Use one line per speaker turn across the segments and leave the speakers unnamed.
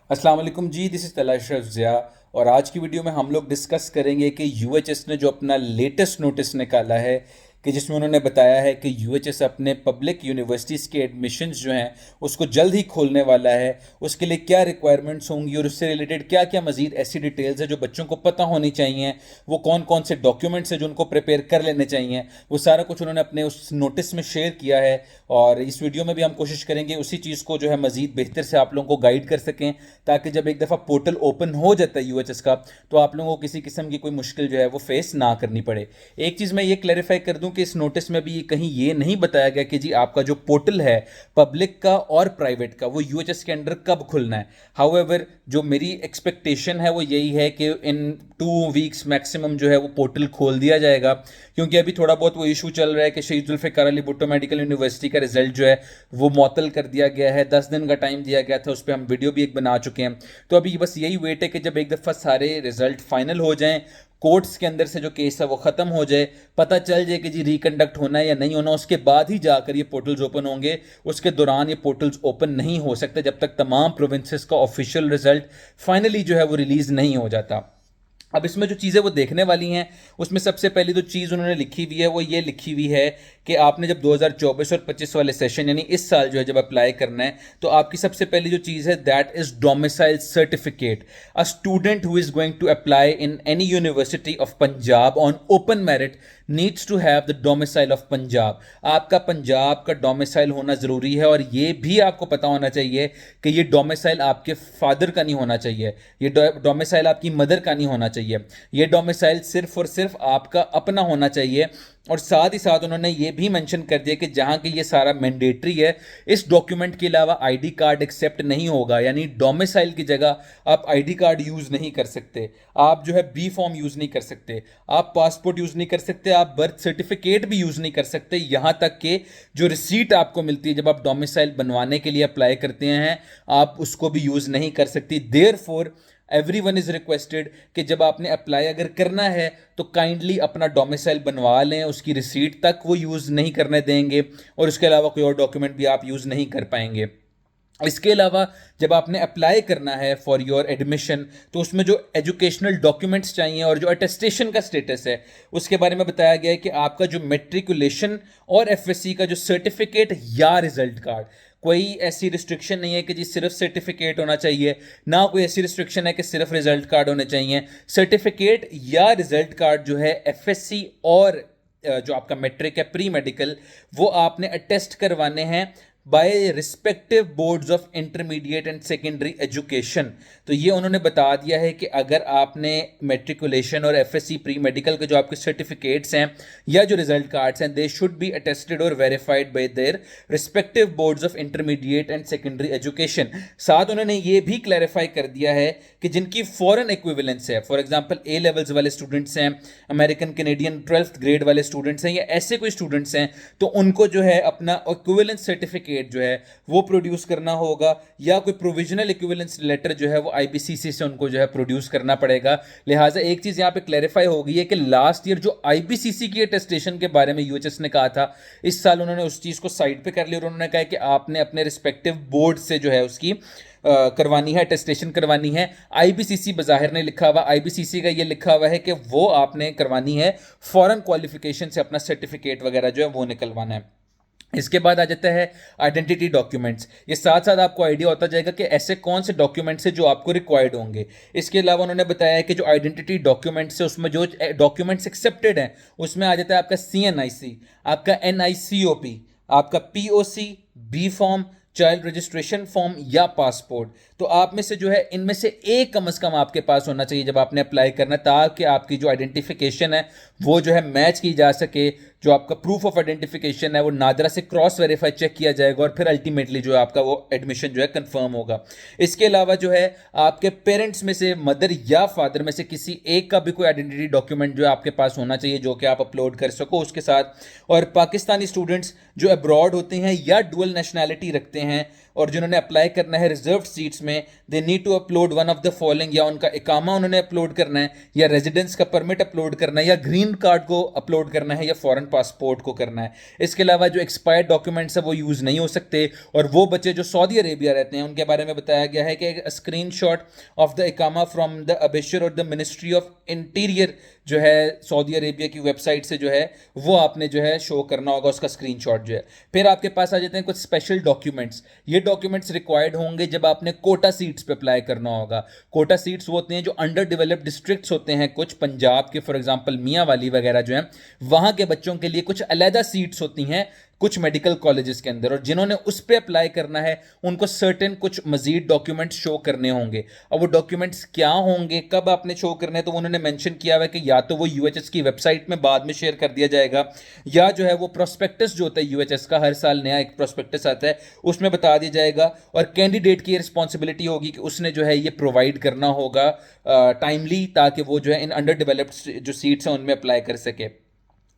अस्सलाम वालेकुम जी, this is तला अशरफ ज़िया। और आज की वीडियो में हम लोग डिस्कस करेंगे कि यूएचएस ने जो अपना लेटेस्ट नोटिस निकाला है कि जिसमें उन्होंने बताया है कि यूएचएस अपने पब्लिक यूनिवर्सिटीज़ के एडमिशन्स जो हैं उसको जल्द ही खोलने वाला है। उसके लिए क्या रिक्वायरमेंट्स होंगी और उससे रिलेटेड क्या क्या मज़ीद ऐसी डिटेल्स है जो बच्चों को पता होनी चाहिए, वो कौन कौन से डॉक्यूमेंट्स हैं जो उनको प्रिपेयर कर लेने चाहिए, वो सारा कुछ उन्होंने अपने उस नोटिस में शेयर किया है। और इस वीडियो में भी हम कोशिश करेंगे उसी चीज़ को जो है मज़ीद बेहतर से आप लोगों को गाइड कर सकें, ताकि जब एक दफ़ा पोर्टल ओपन हो जाता है यूएचएस का तो आप लोगों को किसी किस्म की कोई मुश्किल जो है वो फेस ना करनी पड़े। एक चीज़ मैं ये क्लैरिफाई कर दूं कि इस नोटिस में भी कहीं ये नहीं बताया गया कि जी आपका जो पोर्टल है पब्लिक का और प्राइवेट का वो यूएचएस के अंडर कब खुलना है। हाउएवर जो मेरी एक्सपेक्टेशन है वो यही है कि इन 2 वीक्स मैक्सिमम जो है वो पोर्टल खोल दिया जाएगा, क्योंकि अभी थोड़ा बहुत वो इशू चल रहा है कि शहीद जुल्फ़िकार अली भुट्टो मेडिकल यूनिवर्सिटी का रिजल्ट जो है वो मअतल कर दिया गया है। 10 दिन का टाइम दिया गया था, उस पर हम वीडियो भी एक बना चुके हैं। तो अभी बस यही वेट है कि जब एक दफ़ा सारे रिजल्ट फाइनल हो जाएं, कोर्ट्स के अंदर से जो केस है वो ख़त्म हो जाए, पता चल जाए कि जी रिकंडक्ट होना है या नहीं होना, उसके बाद ही जाकर ये पोर्टल्स ओपन होंगे। उसके दौरान ये पोर्टल्स ओपन नहीं हो सकते जब तक तमाम प्रोविंसेस का ऑफिशियल रिजल्ट फाइनली जो है वो रिलीज़ नहीं हो जाता। अब इसमें जो चीज़ें वो देखने वाली हैं उसमें सबसे पहली जो चीज़ उन्होंने लिखी हुई है वो ये लिखी हुई है कि आपने जब 2024 और 25 वाले सेशन यानी इस साल जो है जब अप्लाई करना है तो आपकी सबसे पहली जो चीज़ है that is domicile certificate. A student who is going to apply in any university of Punjab on open merit needs to have the domicile of Punjab. आपका पंजाब का डोमिसाइल होना ज़रूरी है, और ये भी आपको पता होना चाहिए कि ये डोमिसाइल आपके फादर का नहीं होना चाहिए, ये डोमिसाइल आपकी मदर का नहीं होना चाहिए, ये डोमिसाइल सिर्फ और सिर्फ आपका अपना होना चाहिए। और साथ ही साथ उन्होंने ये भी मेंशन कर दिया कि जहाँ की ये सारा मैंडेटरी है, इस डॉक्यूमेंट के अलावा आईडी कार्ड एक्सेप्ट नहीं होगा, यानी डोमिसाइल की जगह आप आईडी कार्ड यूज़ नहीं कर सकते, आप जो है बी फॉर्म यूज़ नहीं कर सकते, आप पासपोर्ट यूज़ नहीं कर सकते, आप बर्थ सर्टिफिकेट भी यूज़ नहीं कर सकते, यहाँ तक कि जो रिसीट आपको मिलती है जब आप डोमिसाइल बनवाने के लिए अप्लाई करते हैं आप उसको भी यूज़ नहीं कर सकती। देयरफॉर एवरीवन इज़ रिक्वेस्टेड कि जब आपने अप्लाई अगर करना है तो काइंडली अपना डोमिसाइल बनवा लें, उसकी रिसीट तक वो यूज़ नहीं करने देंगे और उसके अलावा कोई और डॉक्यूमेंट भी आप यूज़ नहीं कर पाएंगे। इसके अलावा जब आपने अप्लाई करना है फॉर योर एडमिशन तो उसमें जो एजुकेशनल डॉक्यूमेंट्स चाहिए और जो अटेस्टेशन का स्टेटस है उसके बारे में बताया गया है कि आपका जो मेट्रिकुलेशन और एफएससी का जो सर्टिफिकेट या रिजल्ट कार्ड, कोई ऐसी रिस्ट्रिक्शन नहीं है कि जी सिर्फ सर्टिफिकेट होना चाहिए, ना कोई ऐसी रिस्ट्रिक्शन है कि सिर्फ रिजल्ट कार्ड होने चाहिए। सर्टिफिकेट या रिजल्ट कार्ड जो है एफएससी और जो आपका मेट्रिक है प्री मेडिकल वो आपने अटेस्ट करवाने हैं by respective boards of intermediate and secondary education. तो ये उन्होंने बता दिया है कि अगर आपने मेट्रिकुलेशन और एफएससी प्री मेडिकल के जो आपके सर्टिफिकेट्स हैं या जो रिजल्ट कार्ड्स हैं दे शुड बी अटेस्टेड और verified bye their respective boards of intermediate and secondary education. साथ उन्होंने ये भी क्लैरिफाई कर दिया है कि जिनकी फॉरेन इक्विवेलेंस है, फॉर एग्जाम्पल ए लेवल्स वाले स्टूडेंट्स हैं, अमेरिकन कैनेडियन 12th ग्रेड वाले स्टूडेंट्स हैं या ऐसे कोई स्टूडेंट्स हैं, तो उनको जो है अपना इक्विवेलेंस सर्टिफिकेट जो है वो प्रोड्यूस करना होगा, या कोई प्रोविजनल इक्विवेलेंस लेटर जो है वो आईबीसीसी से उनको जो है प्रोड्यूस करना पड़ेगा। लिहाजा एक चीज़ यहाँ पे क्लैरिफाई हो गई है कि लास्ट ईयर जो आईबीसीसी की अटेस्टेशन के बारे में यूएचएस ने कहा था, इस साल उन्होंने उस चीज़ को साइड पे कर लिया और उन्होंने कहा कि आपने अपने रिस्पेक्टिव बोर्ड से जो है उसकी करवानी है, अटेस्टेशन करवानी है। आईबीसीसी बाहर नहीं लिखा हुआ, आईबीसीसी का ये लिखा हुआ है कि वो आपने करवानी है फॉरेन क्वालिफिकेशन से अपना सर्टिफिकेट वगैरह जो है वो निकलवाना है। इसके बाद आ जाता है आइडेंटिटी डॉक्यूमेंट्स। ये साथ साथ आपको आइडिया होता जाएगा कि ऐसे कौन से डॉक्यूमेंट्स हैं जो आपको रिक्वायर्ड होंगे। इसके अलावा उन्होंने बताया है कि जो आइडेंटिटी डॉक्यूमेंट्स है उसमें जो डॉक्यूमेंट्स एक्सेप्टेड हैं उसमें आ जाता है आपका सीएनआईसी, आपका एनआईसीओपी, आपका POC, B form, child registration form या पासपोर्ट। तो आप में से जो है इनमें से एक कम से कम आपके पास होना चाहिए जब आपने अप्लाई करना, ताकि आपकी जो आइडेंटिफिकेशन है वो जो है मैच की जा सके। जो आपका प्रूफ ऑफ आइडेंटिफिकेशन है वो नादरा से क्रॉस वेरीफाई चेक किया जाएगा और फिर अल्टीमेटली जो है आपका वो एडमिशन जो है कंफर्म होगा। इसके अलावा जो है आपके पेरेंट्स में से मदर या फादर में से किसी एक का भी कोई आइडेंटिटी डॉक्यूमेंट जो है आपके पास होना चाहिए जो कि आप अपलोड कर सको उसके साथ। और पाकिस्तानी स्टूडेंट्स जो अब्रॉड होते हैं या डुअल नेशनैलिटी रखते हैं और जिन्होंने अप्लाई करना है रिजर्व सीट्स में, they need to upload one of the following, या उनका इकामा उन्होंने अपलोड करना है, या रेजिडेंस का परमिट अपलोड करना है, या ग्रीन कार्ड को अपलोड करना है, या फॉरेन पासपोर्ट को करना है। इसके अलावा जो एक्सपायर्ड डॉक्यूमेंट्स है वो यूज़ नहीं हो सकते। और वो बच्चे जो सऊदी अरेबिया रहते हैं उनके बारे में बताया गया है कि स्क्रीन शॉट ऑफ द इकामा फ्रॉम द अबेशर और द मिनिस्ट्री ऑफ इंटीरियर जो है सऊदी अरेबिया की वेबसाइट से जो है वो आपने जो है शो करना होगा, उसका स्क्रीनशॉट जो है। फिर आपके पास आ जाते हैं कुछ स्पेशल डॉक्यूमेंट्स। ये डॉक्यूमेंट्स रिक्वायर्ड होंगे जब आपने कोटा सीट्स पे अप्लाई करना होगा। कोटा सीट्स वो होते हैं जो अंडर डेवलप्ड डिस्ट्रिक्ट्स होते हैं, कुछ पंजाब के फॉर एग्जांपल मियाँ वाली वगैरह जो है, वहाँ के बच्चों के लिए कुछ अलहदा सीट्स होती हैं कुछ मेडिकल कॉलेजेस के अंदर, और जिन्होंने उस पर अप्लाई करना है उनको सर्टेन कुछ मजीद डॉक्यूमेंट्स शो करने होंगे। अब वो डॉक्यूमेंट्स क्या होंगे, कब आपने शो करने हैं, तो उन्होंने मेंशन किया हुआ है कि या तो वो यूएचएस की वेबसाइट में बाद में शेयर कर दिया जाएगा, या जो है वो प्रोस्पेक्टस जो होता है यूएचएस का, हर साल नया एक प्रोस्पेक्टस आता है, उसमें बता दिया जाएगा। और कैंडिडेट की रिस्पॉन्सिबिलिटी होगी कि उसने जो है ये प्रोवाइड करना होगा टाइमली, ताकि वो जो है इन अंडर डेवलप्ड जो सीट्स हैं उनमें अप्लाई कर सके।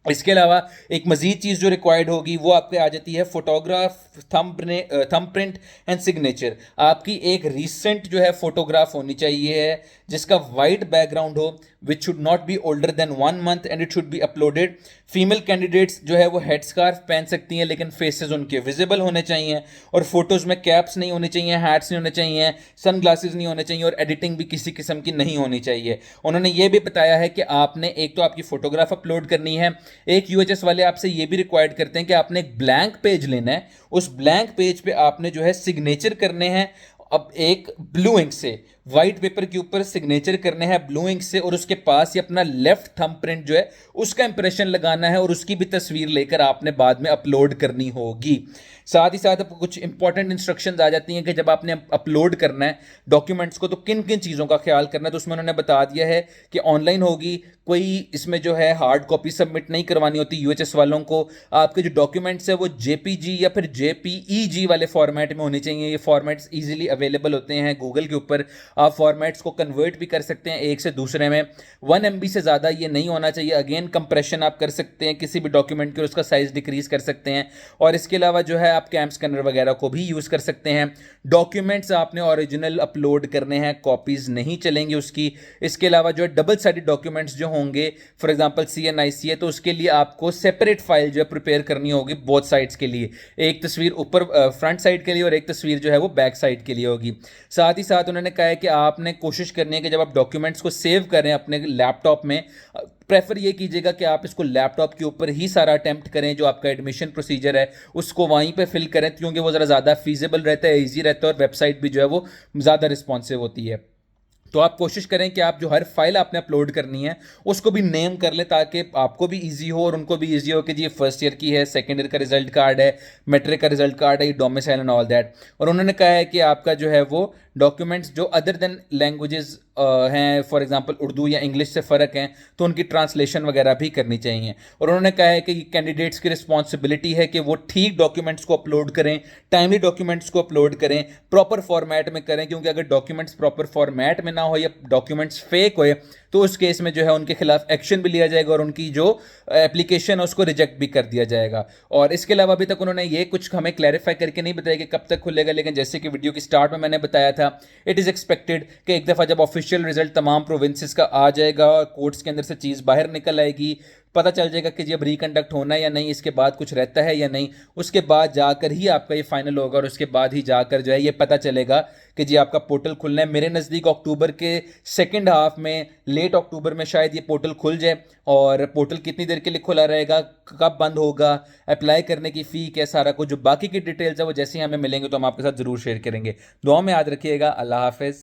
इसके अलावा एक मजीद चीज़ जो रिक्वायर्ड होगी वो आपके आ जाती है photograph, thumb print and signature. आपकी एक रीसेंट जो है फोटोग्राफ होनी चाहिए है जिसका वाइट बैकग्राउंड हो, which should not be older than 1 month and it should be uploaded. Female candidates जो है वो हेड स्कार्फ पहन सकती हैं लेकिन फेसेस उनके विजिबल होने चाहिए, और फोटोज़ में कैप्स नहीं होनी चाहिए, हैट्स नहीं होने चाहिए, सन ग्लासेस नहीं होने चाहिए, और एडिटिंग भी किसी किस्म की नहीं होनी चाहिए। उन्होंने ये भी बताया है कि आपने एक तो आपकी फोटोग्राफ अपलोड करनी है, एक यूएचएस वाले आपसे ये भी रिक्वायर्ड करते हैं कि आपने एक ब्लैंक पेज लेना है, उस ब्लैंक पेज पे आपने जो है सिग्नेचर करने हैं। अब एक ब्लू इंक से वाइट पेपर के ऊपर सिग्नेचर करने हैं ब्लू इंक से, और उसके पास ही अपना लेफ्ट थंब प्रिंट जो है उसका इंप्रेशन लगाना है, और उसकी भी तस्वीर लेकर आपने बाद में अपलोड करनी होगी। साथ ही साथ आपको कुछ इंपॉर्टेंट इंस्ट्रक्शंस आ जाती हैं कि जब आपने अपलोड करना है डॉक्यूमेंट्स को तो किन किन चीज़ों का ख्याल करना है। तो उसमें उन्होंने बता दिया है कि ऑनलाइन होगी, कोई इसमें जो है हार्ड कॉपी सबमिट नहीं करवानी होती यूएचएस वालों को। आपके जो डॉक्यूमेंट्स है वो जेपीजी या फिर जेपीईजी वाले फॉर्मेट में होने चाहिए। ये फॉर्मेट्स इजीली अवेलेबल होते हैं गूगल के ऊपर, आप फॉर्मेट्स को कन्वर्ट भी कर सकते हैं एक से दूसरे में। 1 MB से ज़्यादा ये नहीं होना चाहिए। अगेन कंप्रेशन आप कर सकते हैं किसी भी डॉक्यूमेंट के, उसका साइज़ डिक्रीज कर सकते हैं। और इसके अलावा जो है आप कैम स्कैनर वगैरह को भी यूज़ कर सकते हैं। डॉक्यूमेंट्स आपने ओरिजिनल अपलोड करने हैं, कॉपीज़ नहीं चलेंगी उसकी। इसके अलावा जो है डबल साइडेड डॉक्यूमेंट्स जो होंगे, फॉर एग्जांपल CNICA, तो उसके लिए आपको सेपरेट फाइल जो है प्रिपेयर करनी होगी बोथ साइड्स के लिए। एक तस्वीर ऊपर फ्रंट साइड के लिए और एक तस्वीर जो है वो बैक साइड के लिए होगी। साथ ही साथ उन्होंने कहा है कि आपने कोशिश करनी है कि जब आप डॉक्यूमेंट्स को सेव करें अपने लैपटॉप में, प्रेफर ये कीजिएगा कि आप इसको लैपटॉप के ऊपर ही सारा अटैम्प्ट करें, जो आपका एडमिशन प्रोसीजर है उसको वहीं पे फिल करें, क्योंकि वो ज़रा ज़्यादा फीजिबल रहता है, ईजी रहता है, और वेबसाइट भी जो है वो ज़्यादा रिस्पॉन्सिव होती है। तो आप कोशिश करें कि आप जो हर फाइल आपने अपलोड करनी है उसको भी नेम कर ले, ताकि आपको भी इजी हो और उनको भी इजी हो कि जी ये फर्स्ट ईयर की है, सेकेंड ईयर का रिजल्ट कार्ड है, मैट्रिक का रिजल्ट कार्ड है, ये डोमिसाइल एंड ऑल दैट। और उन्होंने कहा है कि आपका जो है वो डॉक्यूमेंट्स जो अदर देन लैंग्वेजेस हैं, फॉर एग्जांपल उर्दू या इंग्लिश से फ़र्क हैं, तो उनकी ट्रांसलेशन वगैरह भी करनी चाहिए। और उन्होंने कहा है कि कैंडिडेट्स की रिस्पॉन्सिबिलिटी है कि वो ठीक डॉक्यूमेंट्स को अपलोड करें, टाइमली डॉक्यूमेंट्स को अपलोड करें, प्रॉपर फॉर्मेट में करें, क्योंकि अगर डॉक्यूमेंट्स प्रॉपर फॉर्मेट में ना हो या डॉक्यूमेंट्स फेक हो तो उस केस में जो है उनके खिलाफ एक्शन भी लिया जाएगा और उनकी जो एप्लीकेशन है उसको रिजेक्ट भी कर दिया जाएगा। और इसके अलावा अभी तक उन्होंने ये कुछ हमें क्लैरिफाई करके नहीं बताया कि कब तक खुलेगा, लेकिन जैसे कि वीडियो की स्टार्ट में मैंने बताया था, इट इज़ एक्सपेक्टेड कि एक दफ़ा जब ऑफिशियल रिजल्ट तमाम प्रोविंसेस का आ जाएगा, कोर्ट्स के अंदर से चीज़ बाहर निकल आएगी, पता चल जाएगा कि जी अब रिकंडक्ट होना है या नहीं, इसके बाद कुछ रहता है या नहीं, उसके बाद जाकर ही आपका ये फाइनल होगा, और उसके बाद ही जाकर जो है ये पता चलेगा कि जी आपका पोर्टल खुलना है। मेरे नज़दीक अक्टूबर के सेकंड हाफ में, लेट अक्टूबर में शायद ये पोर्टल खुल जाए। और पोर्टल कितनी देर के लिए खुला रहेगा, कब बंद होगा, अप्लाई करने की फ़ी क्या, सारा कुछ जो बाकी की डिटेल्स है वो जैसे ही हमें मिलेंगे तो हम आपके साथ ज़रूर शेयर करेंगे। दुआ में याद रखिएगा। अल्लाह हाफिज़।